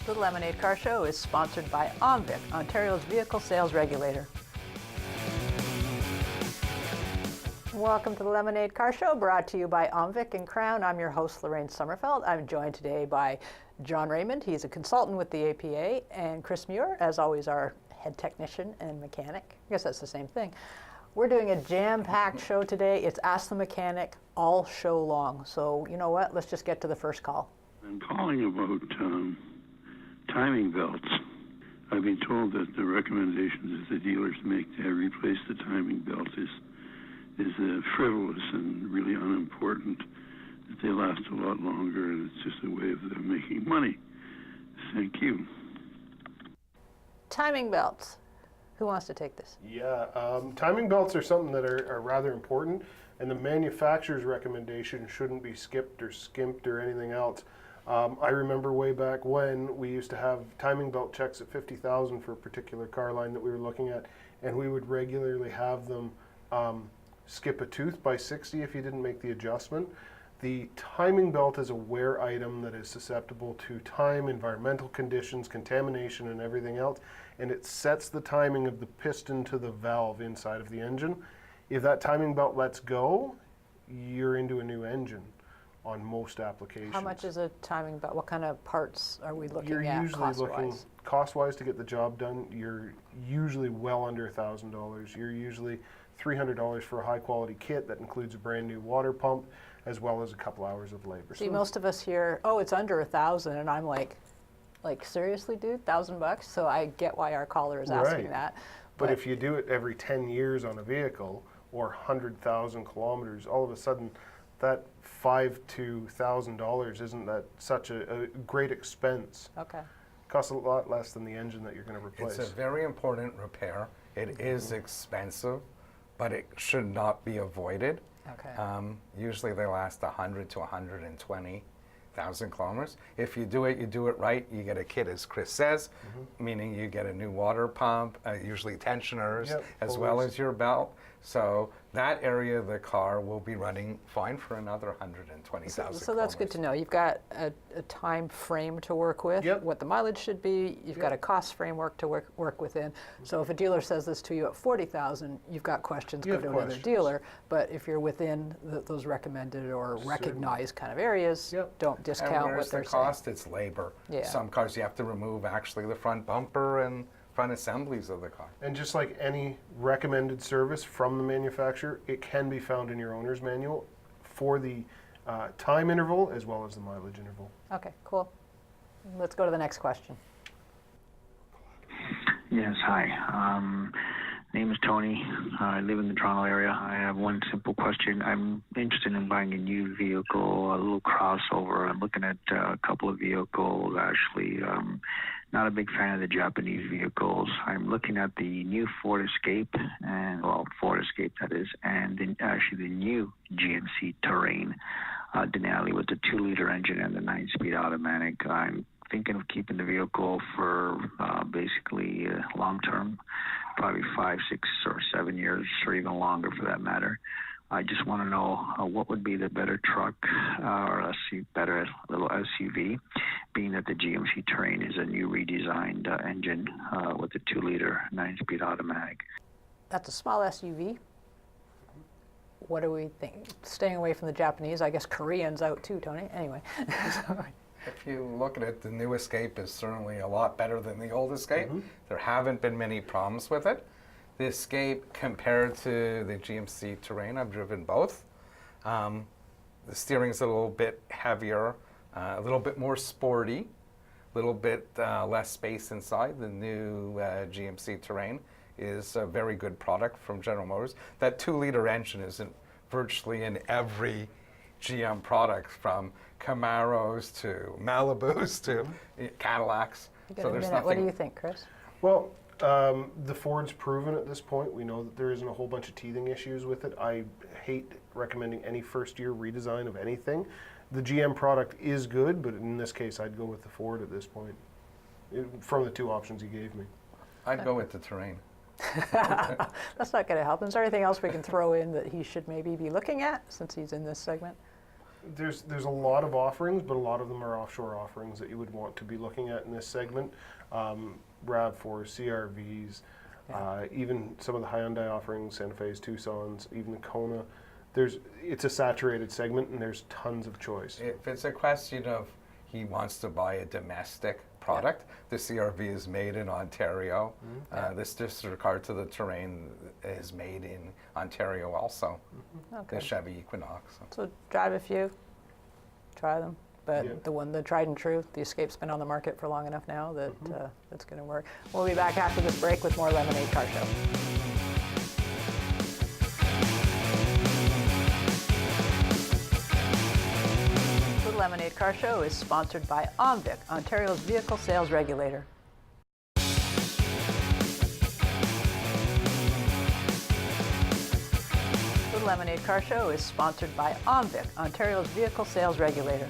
The Lemonade Car Show is sponsored by OMVIC, Ontario's vehicle sales regulator. Welcome to the Lemonade Car Show, brought to you by OMVIC and Crown. I'm your host, Lorraine Sommerfeld. I'm joined today by John Raymond. He's a consultant with the APA, and Chris Muir, as always, our head technician and mechanic. I guess that's the same thing. We're doing a jam-packed show today. It's Ask the Mechanic all show long. So you know what? Let's just get to the first call. I'm calling about timing belts. I've been told that the recommendations that the dealers make to replace the timing belt is frivolous and really unimportant, that they last a lot longer, and it's just a way of them making money. Thank you. Timing belts. Who wants to take this? Yeah, timing belts are something that are rather important, and the manufacturer's recommendation shouldn't be skipped or skimped or anything else. I remember way back when we used to have timing belt checks at $50,000 for a particular car line that we were looking at, and we would regularly have them skip a tooth by 60 if you didn't make the adjustment. The timing belt is a wear item that is susceptible to time, environmental conditions, contamination, and everything else, and it sets the timing of the piston to the valve inside of the engine. If that timing belt lets go, you're into a new engine on most applications. How much is a timing belt? What kind of parts are we looking You're at usually looking cost-wise to get the job done. You're usually well under $1,000. You're usually $300 for a high-quality kit that includes a brand new water pump as well as a couple hours of labor. See, most of us hear, oh, it's under $1,000, and I'm like seriously, dude, $1,000? So I get why our caller is asking that. But if you do it every 10 years on a vehicle or 100,000 kilometers, all of a sudden that $5,000 to $1,000 isn't that such a great expense. Okay. Costs a lot less than the engine that you're going to replace. It's a very important repair. It is expensive, but it should not be avoided. Okay. Usually they last 100 to 120,000 kilometers. If you do it right, you get a kit, as Chris says, meaning you get a new water pump, usually tensioners, as well as your belt. So that area of the car will be running fine for another 120,000 So that's good to know. You've got a time frame to work with, what the mileage should be. You've got a cost framework to work within. So if a dealer says this to you at 40,000, you've got questions, go to another dealer. But if you're within those recommended or recognized kind of areas, don't discount what they're saying. Cost? It's labor. Some cars you have to remove actually the front bumper and front assemblies of the car. And just like any recommended service from the manufacturer, it can be found in your owner's manual for the time interval as well as the mileage interval. Okay, cool. Let's go to the next question. Yes, hi. Name is Tony. I live in the Toronto area. I have one simple question. I'm interested in buying a new vehicle, a little crossover. I'm looking at a couple of vehicles, actually. Not a big fan of the Japanese vehicles. I'm looking at the new Ford Escape, Ford Escape that is, and then actually the new GMC Terrain Denali with the 2-liter engine and the 9-speed automatic. I'm thinking of keeping the vehicle for basically long term, probably 5, 6, or 7 years, or even longer for that matter. I just want to know what would be the better truck or better little SUV, being that the GMC Terrain is a new redesigned engine with a 2-liter 9-speed automatic. That's a small SUV. What do we think? Staying away from the Japanese, I guess Korean's out too, Tony. Anyway. If you look at it, the new Escape is certainly a lot better than the old Escape. There haven't been many problems with it. The Escape compared to the GMC Terrain, I've driven both. The steering's a little bit heavier, a little bit more sporty, a little bit less space inside. The new GMC Terrain is a very good product from General Motors. That 2-liter engine is virtually in every GM product, from Camaros to Malibus to Cadillacs. So there's nothing. What do you think, Chris? Well, the Ford's proven at this point. We know that there isn't a whole bunch of teething issues with it. I hate recommending any first-year redesign of anything. The GM product is good, but in this case, I'd go with the Ford at this point, from the two options he gave me. I'd go with the Terrain. That's not going to help. Is there anything else we can throw in that he should maybe be looking at since he's in this segment? There's a lot of offerings, but a lot of them are offshore offerings that you would want to be looking at in this segment. RAV4, CRVs, even some of the Hyundai offerings, Santa Fe's, Tucson's, even the Kona. It's a saturated segment, and there's tons of choice. If it's a question of he wants to buy a domestic product, the CRV is made in Ontario. This disregard to the terrain is made in Ontario also. Okay. The Chevy Equinox. So drive a few, try them. But the tried and true, the Escape's been on the market for long enough now that that's going to work. We'll be back after this break with more Lemonade Car Show. The Lemonade Car Show is sponsored by OMVIC, Ontario's vehicle sales regulator. The Lemonade Car Show is sponsored by OMVIC, Ontario's vehicle sales regulator.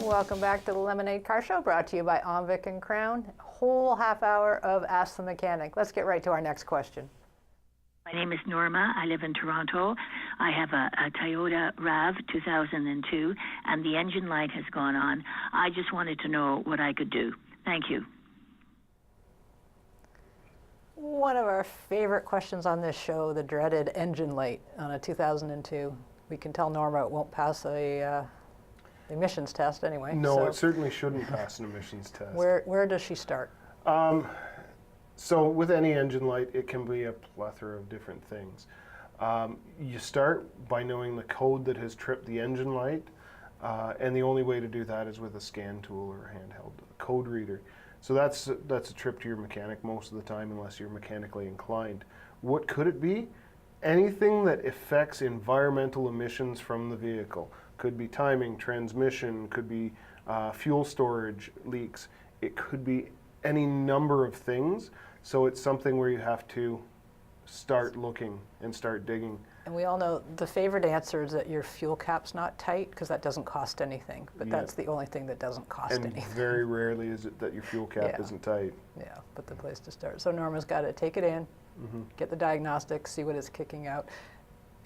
Welcome back to the Lemonade Car Show, brought to you by OMVIC and Crown. A whole half hour of Ask the Mechanic. Let's get right to our next question. My name is Norma. I live in Toronto. I have a Toyota RAV 2002, and the engine light has gone on. I just wanted to know what I could do. Thank you. One of our favorite questions on this show, the dreaded engine light on a 2002. We can tell Norma it won't pass a emissions test anyway. No, so it certainly shouldn't pass an emissions test. Where does she start? So with any engine light, it can be a plethora of different things. You start by knowing the code that has tripped the engine light, and the only way to do that is with a scan tool or a handheld code reader. So that's a trip to your mechanic most of the time, unless you're mechanically inclined. What could it be? Anything that affects environmental emissions from the vehicle. Could be timing, transmission, could be fuel storage leaks. It could be any number of things. So it's something where you have to start looking and start digging. And we all know the favorite answer is that your fuel cap's not tight, because that doesn't cost anything. But that's the only thing that doesn't cost And anything. very rarely is it that your fuel cap isn't tight. Yeah, but the place to start. So Norma's got to take it in, get the diagnostics, see what it's kicking out.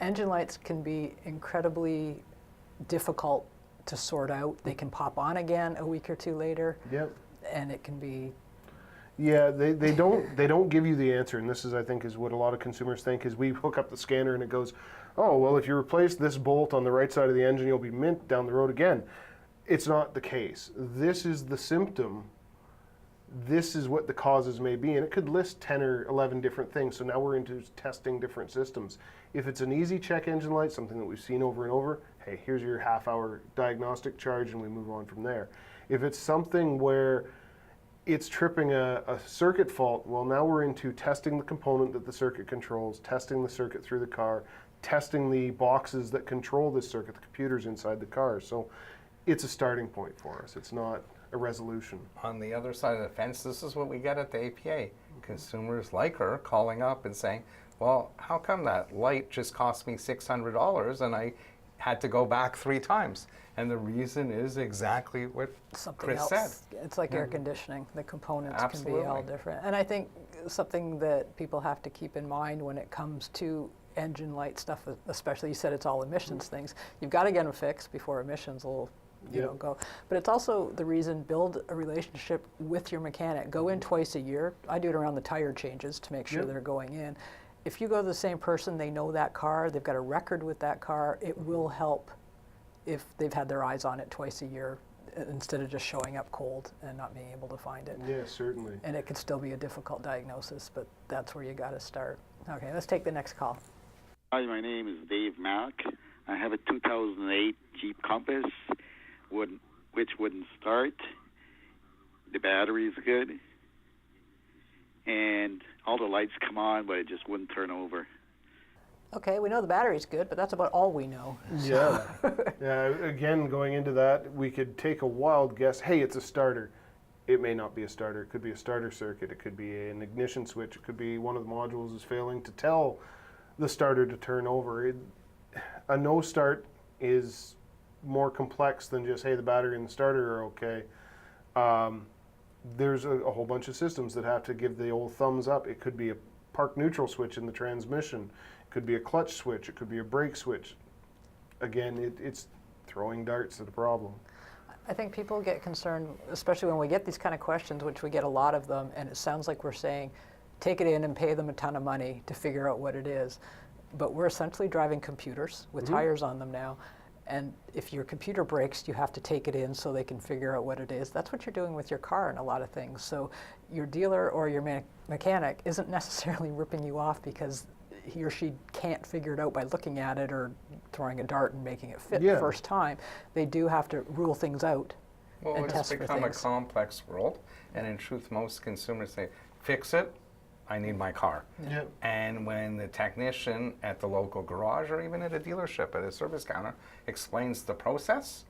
Engine lights can be incredibly difficult to sort out. They can pop on again a week or two later. Yep. And it can be. Yeah, they don't give you the answer, and this is, I think, is what a lot of consumers think, is we hook up the scanner and it goes, oh, well, if you replace this bolt on the right side of the engine, you'll be mint down the road again. It's not the case. This is the symptom. This is what the causes may be, and it could list 10 or 11 different things, so now we're into testing different systems. If it's an easy check engine light, something that we've seen over and over, hey, here's your half-hour diagnostic charge, and we move on from there. If it's something where it's tripping a circuit fault, well, now we're into testing the component that the circuit controls, testing the circuit through the car, testing the boxes that control this circuit, the computers inside the car. So it's a starting point for us. It's not a resolution. On the other side of the fence, this is what we get at the APA. Consumers like her calling up and saying, well, how come that light just cost me $600 and I had to go back 3 times? And the reason is exactly what Chris said. It's like air conditioning. The components Absolutely. can be all different. And I think something that people have to keep in mind when it comes to engine light stuff, especially you said it's all emissions things, you've got to get them fixed before emissions will go. But it's also the reason, build a relationship with your mechanic. Go in twice a year. I do it around the tire changes to make sure they're going in. If you go to the same person, they know that car, they've got a record with that car, it will help if they've had their eyes on it twice a year, instead of just showing up cold and not being able to find it. Yeah, certainly. And it could still be a difficult diagnosis, but that's where you got to start. Okay, let's take the next call. Hi, my name is Dave Mack. I have a 2008 Jeep Compass, which wouldn't start. The battery's good. And all the lights come on, but it just wouldn't turn over. Okay, we know the battery's good, but that's about all we know. Yeah. Again, going into that, we could take a wild guess. Hey, it's a starter. It may not be a starter. It could be a starter circuit. It could be an ignition switch. It could be one of the modules is failing to tell the starter to turn over. A no start is more complex than just, hey, the battery and the starter are okay. There's a whole bunch of systems that have to give the old thumbs up. It could be a park neutral switch in the transmission. It could be a clutch switch. It could be a brake switch. again, it's throwing darts at a problem. I think people get concerned, especially when we get these kind of questions, which we get a lot of them, and it sounds like we're saying, take it in and pay them a ton of money to figure out what it is. But we're essentially driving computers with tires on them now. And if your computer breaks, you have to take it in so they can figure out what it is. That's what you're doing with your car in a lot of things. So your dealer or your mechanic isn't necessarily ripping you off because he or she can't figure it out by looking at it or throwing a dart and making it fit the first time. They do have to rule things out and test for things. Well, it's become a complex world, and in truth, most consumers say, fix it, I need my car. Yep. And when the technician at the local garage or even at a dealership at a service counter explains the process,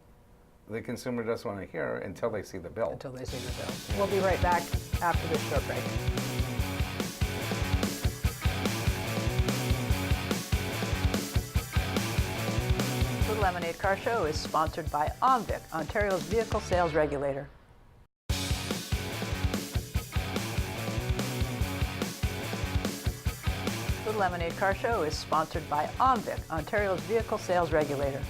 the consumer doesn't want to hear until they see the bill. Until they see the bill. We'll be right back after this short break. The Lemonade Car Show is sponsored by OMVIC, Ontario's vehicle sales regulator. The Lemonade Car Show is sponsored by OMVIC, Ontario's vehicle sales regulator.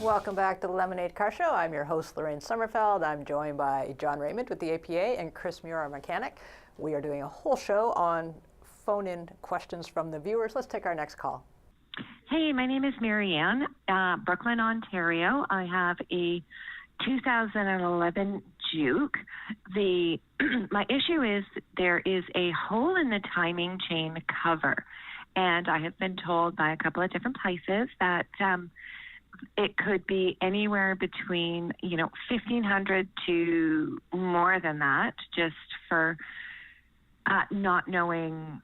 Welcome back to the Lemonade Car Show. I'm your host, Lorraine Sommerfeld. I'm joined by John Raymond with the APA and Chris Muir, our mechanic. We are doing a whole show on phone-in questions from the viewers. Let's take our next call. Hey, my name is Marianne, Brooklyn, Ontario. I have a 2011 Juke. My issue is there is a hole in the timing chain cover, and I have been told by a couple of different places that it could be anywhere between $1,500 to more than that, just for not knowing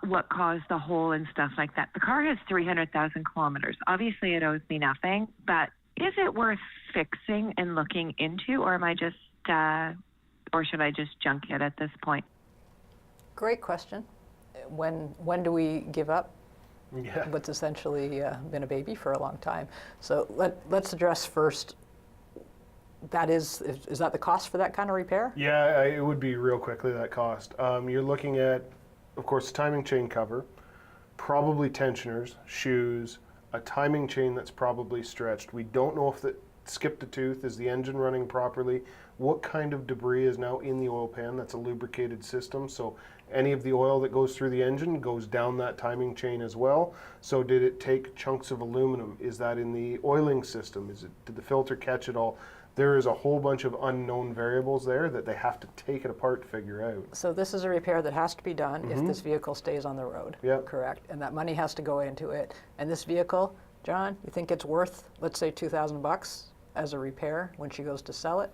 what caused the hole and stuff like that. The car has 300,000 kilometers. Obviously, it owes me nothing, but is it worth fixing and looking into, or am I just, or should I just junk it at this point? Great question. When do we give up? Yeah. What's essentially been a baby for a long time. So let's address first. Is that the cost for that kind of repair? Yeah, it would be real quickly that cost. You're looking at, of course, timing chain cover, probably tensioners, shoes, a timing chain that's probably stretched. We don't know if it skipped a tooth. Is the engine running properly? What kind of debris is now in the oil pan? That's a lubricated system, so any of the oil that goes through the engine goes down that timing chain as well. So did it take chunks of aluminum? Is that in the oiling system? Did the filter catch it all? There is a whole bunch of unknown variables there that they have to take it apart to figure out. So this is a repair that has to be done if this vehicle stays on the road. Yep. Correct. And that money has to go into it. And this vehicle, John, you think it's worth, let's say, $2,000 as a repair when she goes to sell it?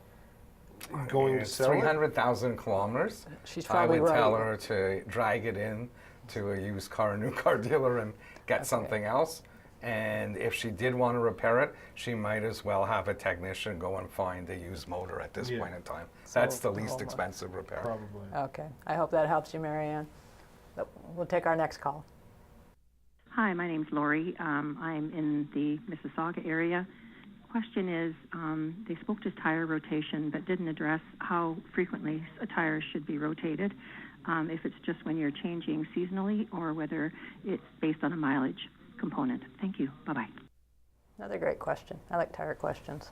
Going to It's sell it? 300,000 kilometers. She's I probably would right. tell her to drag it in to a used car, new car dealer and get something else. And if she did want to repair it, she might as well have a technician go and find a used motor at this point in time. That's the least expensive repair. Probably. Okay. I hope that helps you, Marianne. We'll take our next call. Hi, my name's Lori. I'm in the Mississauga area. Question is, they spoke to tire rotation but didn't address how frequently a tire should be rotated, if it's just when you're changing seasonally or whether it's based on a mileage component. Thank you. Bye-bye. Another great question. I like tire questions.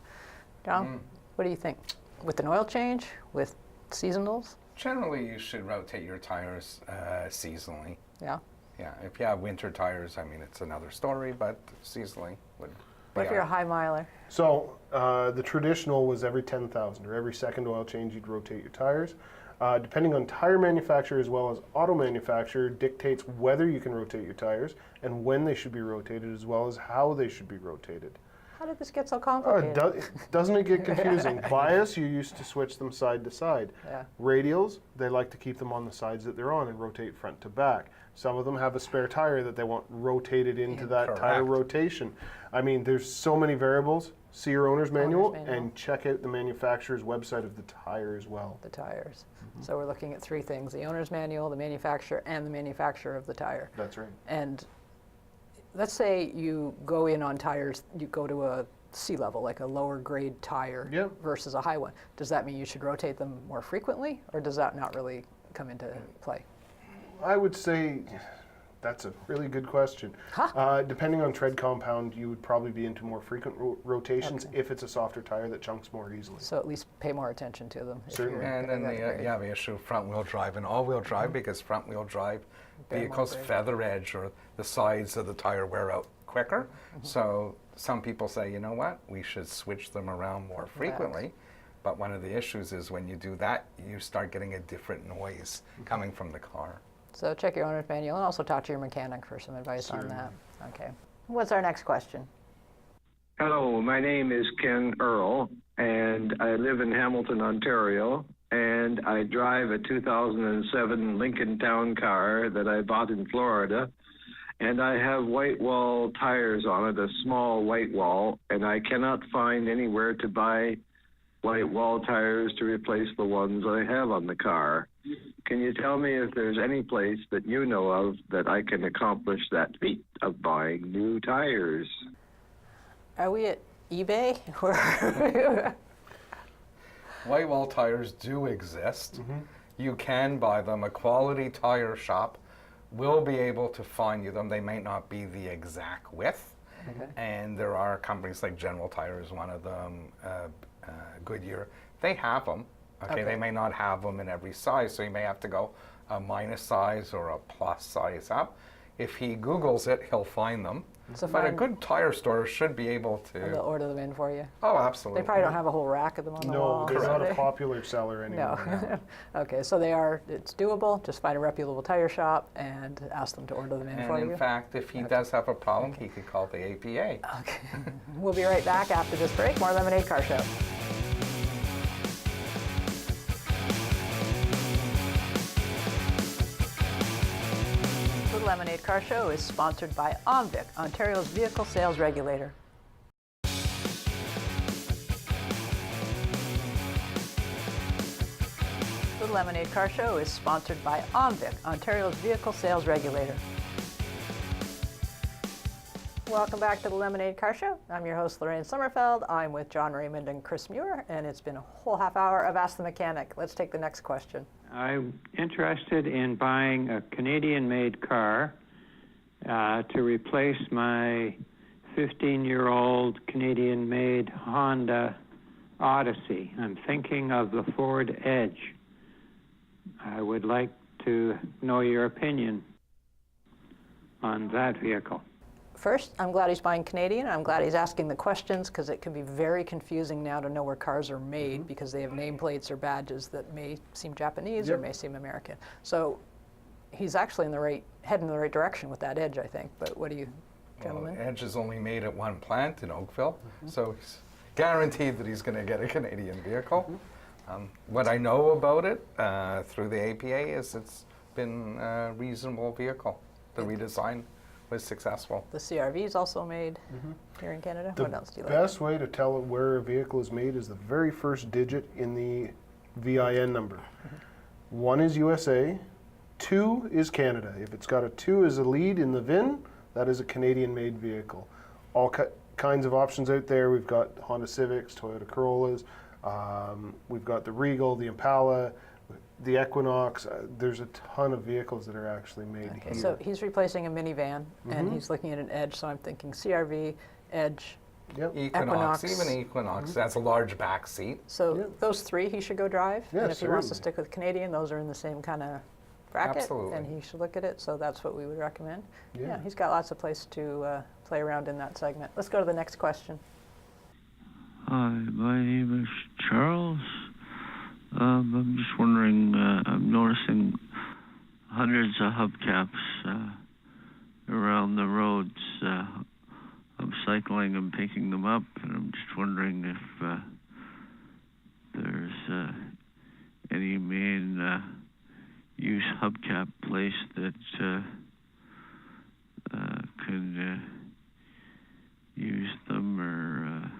John, what do you think? With an oil change, with seasonals? Generally, you should rotate your tires seasonally. Yeah. Yeah, if you have winter tires, I mean, it's another story, but seasonally would be What if you're a high miler? So the traditional was every 10,000 or every second oil change you'd rotate your tires. Depending on tire manufacturer as well as auto manufacturer dictates whether you can rotate your tires and when they should be rotated as well as how they should be rotated. How did this get so complicated? Doesn't it get confusing? Bias, you used to switch them side to side. Yeah. Radials, they like to keep them on the sides that they're on and rotate front to back. Some of them have a spare tire that they want rotated into that tire Correct. rotation. I mean, there's so many variables. See your owner's manual manual. and check out the manufacturer's website of the tire as well. The tires. So we're looking at three things: the owner's manual, the manufacturer, and the manufacturer of the tire. That's right. And let's say you go in on tires, you go to a C level, like a lower grade tire versus a high one. Does that mean you should rotate them more frequently, or does that not really come into play? I would say That's a really good question. Depending on tread compound, you would probably be into more frequent rotations if it's a softer tire that chunks more easily. So at least pay more attention to them. Certainly. And then the issue of front-wheel drive and all-wheel drive, because front-wheel drive vehicles feather edge or the sides of the tire wear out quicker. So some people say, you know what, we should switch them around more frequently. But one of the issues is when you do that, you start getting a different noise coming from the car. So check your owner's manual and also talk to your mechanic for some advice on that. Okay. What's our next question? Hello, my name is Ken Earl, and I live in Hamilton, Ontario, and I drive a 2007 Lincoln Town car that I bought in Florida, and I have white wall tires on it, a small white wall, and I cannot find anywhere to buy white wall tires to replace the ones I have on the car. Can you tell me if there's any place that you know of that I can accomplish that feat of buying new tires? Are we at eBay? White wall tires do exist. You can buy them. A quality tire shop will be able to find you them. They may not be the exact width. And there are companies like General Tire is one of them, Goodyear. They have them. They may not have them in every size, so you may have to go a minus size or a plus size up. If he Googles it, he'll find them. So but a good tire store should be able to... They'll order them in for you? Oh, absolutely. They probably don't have a whole rack of them on the wall. No, they're not a popular seller anymore. No. Okay, so it's doable. Just find a reputable tire shop and ask them to order them in for you. And in fact, if he does have a problem, he could call the APA. Okay. We'll be right back after this break. More Lemonade Car Show. The Lemonade Car Show is sponsored by OMVIC, Ontario's vehicle sales regulator. The Lemonade Car Show is sponsored by OMVIC, Ontario's vehicle sales regulator. Welcome back to the Lemonade Car Show. I'm your host, Lorraine Sommerfeld. I'm with John Raymond and Chris Muir, and it's been a whole half hour of Ask the Mechanic. Let's take the next question. I'm interested in buying a Canadian-made car to replace my 15-year-old Canadian-made Honda Odyssey. I'm thinking of the Ford Edge. I would like to know your opinion on that vehicle. First, I'm glad he's buying Canadian. I'm glad he's asking the questions because it can be very confusing now to know where cars are made because they have nameplates or badges that may seem Japanese or may seem American. So he's actually heading in the right direction with that Edge, I think. But what do you, gentlemen? Well, Edge is only made at one plant in Oakville, so he's guaranteed that he's going to get a Canadian vehicle. What I know about it through the APA is it's been a reasonable vehicle. The redesign was successful. The CRV is also made here in Canada. What else do you like? The best way to tell where a vehicle is made is the very first digit in the VIN number. 1 is USA, 2 is Canada. If it's got a 2 as a lead in the VIN, that is a Canadian-made vehicle. All kinds of options out there. We've got Honda Civics, Toyota Corollas. We've got the Regal, the Impala, the Equinox. There's a ton of vehicles that are actually made here. So he's replacing a minivan, and he's looking at an Edge, so I'm thinking CRV, Edge, Equinox. Even Equinox has a large back seat. So those three he should go drive, and if he wants to stick with Canadian, those are in the same kind of bracket, and he should look at it, so that's what we would recommend. Yeah, he's got lots of place to play around in that segment. Let's go to the next question. Hi, my name is Charles. I'm just wondering, I'm noticing hundreds of hubcaps around the roads. I'm cycling and picking them up, and I'm just wondering if there's any main use hubcap place that could use them or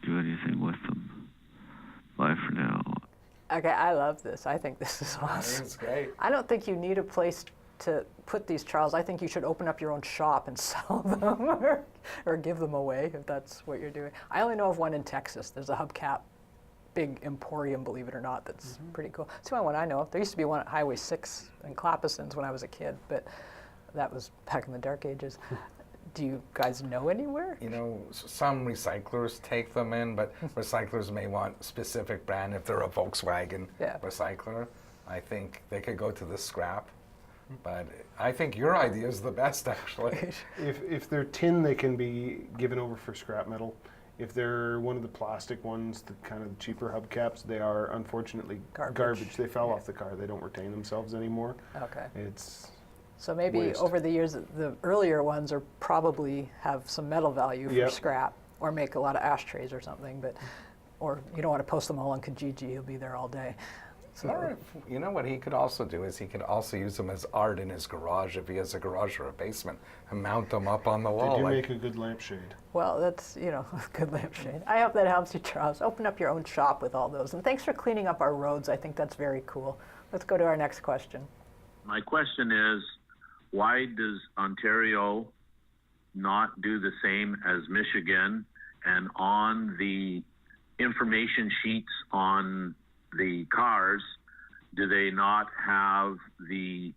do anything with them. Bye for now. Okay, I love this. I think this is awesome. It's great. I don't think you need a place to put these, Charles. I think you should open up your own shop and sell them or give them away if that's what you're doing. I only know of one in Texas. There's a hubcap, big emporium, believe it or not, that's pretty cool. It's the only one I know of. There used to be one at Highway 6 in Clapissons when I was a kid, but that was back in the dark ages. Do you guys know anywhere? You know, some recyclers take them in, but recyclers may want specific brand. If they're a Volkswagen recycler, I think they could go to the scrap. But I think your idea is the best, actually. If they're tin, they can be given over for scrap metal. If they're one of the plastic ones, the kind of cheaper hubcaps, they are unfortunately garbage. They fell off the car. They don't retain themselves anymore. Okay. It's so maybe waste. Over the years, the earlier ones are probably have some metal value for scrap, or make a lot of ashtrays or something. But, or you don't want to post them all on Kijiji. He'll be there all day. So, or, you know what he could also do is he could also use them as art in his garage if he has a garage or a basement, and mount them up on the wall. They do make a good lampshade. Well, that's, you know, a good lampshade. I hope that helps you, Charles. Open up your own shop with all those. And thanks for cleaning up our roads. I think that's very cool. Let's go to our next question. My question is, why does Ontario not do the same as Michigan? And on the information sheets on the cars, do they not have the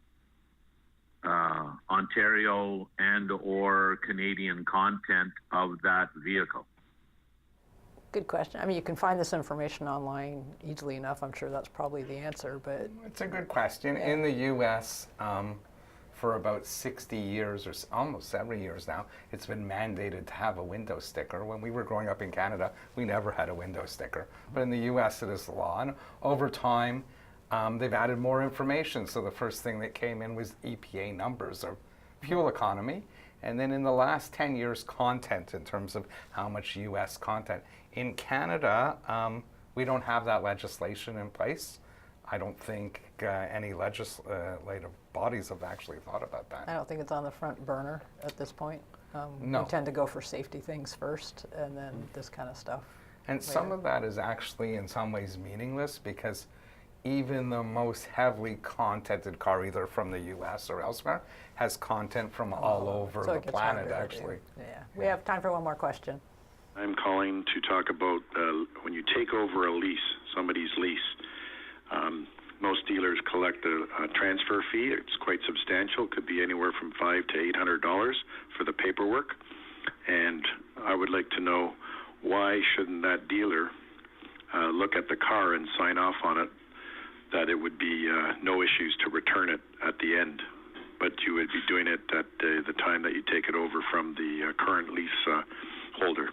Ontario and or Canadian content of that vehicle? Good question. I mean, you can find this information online easily enough. I'm sure that's probably the answer, but... It's a good question. In the U.S., for about 60 years or almost 70 years now, it's been mandated to have a window sticker. When we were growing up in Canada, we never had a window sticker. But in the US, it is the law. And over time, they've added more information. So the first thing that came in was EPA numbers of fuel economy. And then in the last 10 years, content in terms of how much US content. In Canada, we don't have that legislation in place. I don't think any legislative bodies have actually thought about that. I don't think it's on the front burner at this point. No. We tend to go for safety things first and then this kind of stuff. And some of that is actually in some ways meaningless, because even the most heavily contented car, either from the US or elsewhere, has content from all over the planet, actually. Yeah. We have time for one more question. I'm calling to talk about when you take over a lease, somebody's lease. Most dealers collect a transfer fee. It's quite substantial. Could be anywhere from $500 to $800 for the paperwork. And I would like to know, why shouldn't that dealer look at the car and sign off on it that it would be no issues to return it at the end, but you would be doing it at the time that you take it over from the current lease holder?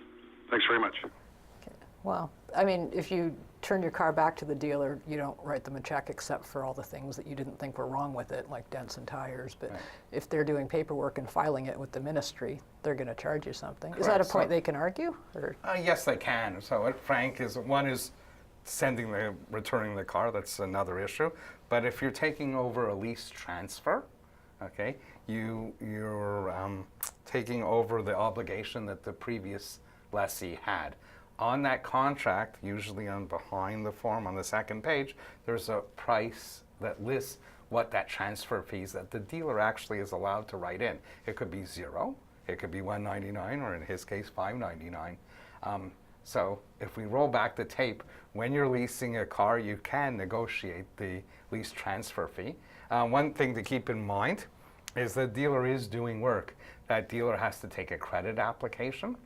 Thanks very much. Okay. Well, I mean, if you turn your car back to the dealer, you don't write them a check except for all the things that you didn't think were wrong with it, like dents and tires. But if they're doing paperwork and filing it with the ministry, they're going to charge you something. Correct. Is that a point they can argue? Or? Yes, they can. So what Frank is, one is returning the car. That's another issue. But if you're taking over a lease transfer, okay, you're taking over the obligation that the previous lessee had. On that contract, usually on behind the form on the second page, there's a price that lists what that transfer fees that the dealer actually is allowed to write in. It could be $0, it could be $199, or in his case, $599. So if we roll back the tape, when you're leasing a car, you can negotiate the lease transfer fee. One thing to keep in mind is the dealer is doing work. That dealer has to take a credit application.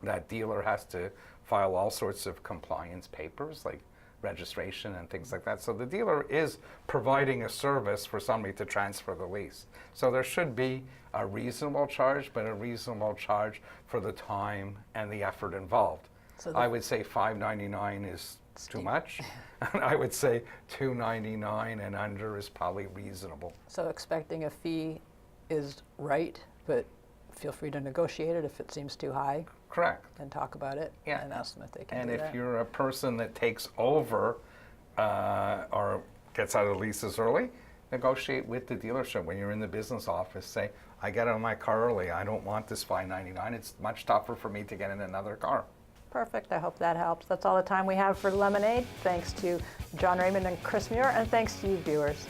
That dealer has to file all sorts of compliance papers like registration and things like that. So the dealer is providing a service for somebody to transfer the lease. So there should be a reasonable charge, but a reasonable charge for the time and the effort involved. So I would say $599 is too much. I would say $299 and under is probably reasonable. So expecting a fee is right, but feel free to negotiate it if it seems too high. Correct. And talk about it and ask them if they can and do that. And if you're a person that takes over or gets out of leases early, negotiate with the dealership. When you're in the business office, say, I got out of my car early. I don't want this $599. It's much tougher for me to get in another car. Perfect. I hope that helps. That's all the time we have for Lemonade. Thanks to John Raymond and Chris Muir, and thanks to you viewers.